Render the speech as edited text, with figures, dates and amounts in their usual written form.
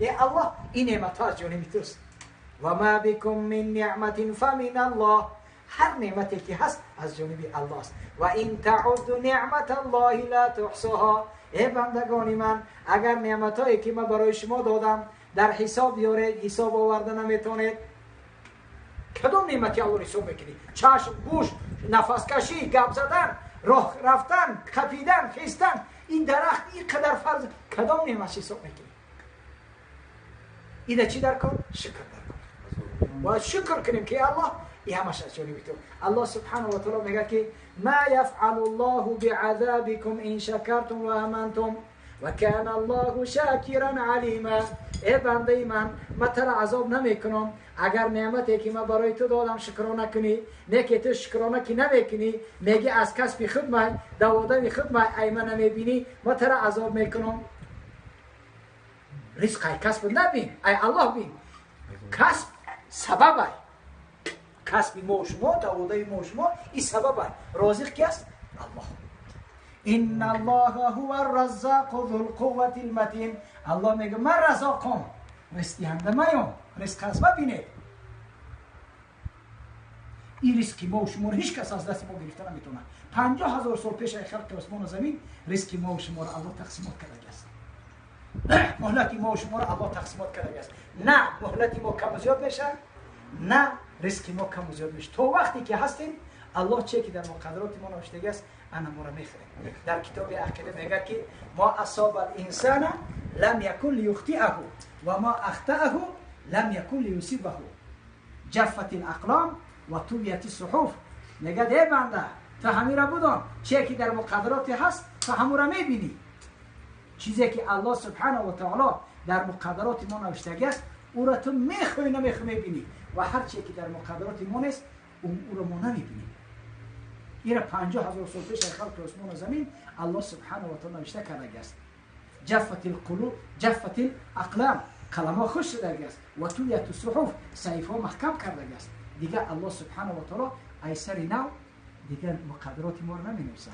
ای الله این نعمت ها از جانب توست. و ما بكم من نعمت فمن الله، هر نعمتی که هست از جانب الله است. و این تعدوا نعمت الله لا تحصوها، ای بندگان من اگر نعمت هایی که من برای شما دادم در حساب بیارید حساب آورده نمیتونید. کدام نعمتی الله حساب میکنی؟ چشم، گوش، نفس کشی، گپ زدن، راه رفتن، خپیدن، خیستن، این درخت این قدر فرض، کدام نعمت حساب میکنی؟ ایده چی در کن؟ شکر در کن. باید شکر کنیم که الله این همش از جانب تو. الله سبحانه و تعالی میگه که ما یفعل الله بعذابکم ان شکرتم و آمنتم و کان الله شاکرا علیما. ای بنده من تر عذاب نمیکنم اگر نعمتی که من برای تو دادم شکرانه کنی. نه که تو شکرانه که نمیکنی، میگی از کسب خود من دوادم خود من ایمن نمیبینی، من تر عذاب میکنم. رزق ای کسب نبین، ای الله بین. کسب سبب ای، کسب ما شما، دوادای ما شما این سبب ای. رازق کی است؟ الله. ان الله هو الرزاق ذو القوة المتين. الله میگه من رزاقم، رزق دهنده مایم. رزق است ببینید. این رزق ما و شما هیچ کس از دست ما گرفته نمیتونه. 50,000 سال پیش خلق آسمان و زمین رزق ما و شما را الله تقسیمات کرده است. مهلت ما و شما را الله تقسیمات کرده است. نه مهلت ما کم و زیاد میشه، نه رزق ما کم و زیاد میشه. تا وقتی که هستیم الله چه که در مقدرات ما نوشته است انا ما را میخوریم. در کتاب عقیده میگه که ما اصاب الانسان لم یکن لیخطئه و ما اخطأه لم یکن لیصیبه جفت الاقلام و طویت الصحف. میگه ای بنده تو همین را بدان چه که در مقدرات هست تو همون را میبینی. چیزی که الله سبحانه و تعالی در مقدرات ما نوشته است او را تو میخوای نمیخوای میبینی و هر چی که در مقدرات ما نیست او را ما نمیبینیم. این 50,000 سال پیش خلق آسمان و زمین الله سبحانه و تعالی نوشته کرده است. جفت القلوب، جفت الاقلام، قلم‌ها خوش شده است و طویت الصحف، صحیفه‌ها محکم کرده است. دیگه الله سبحانه و تعالی ایسر نو دیگه مقدرات ما رو نمی‌نویسه.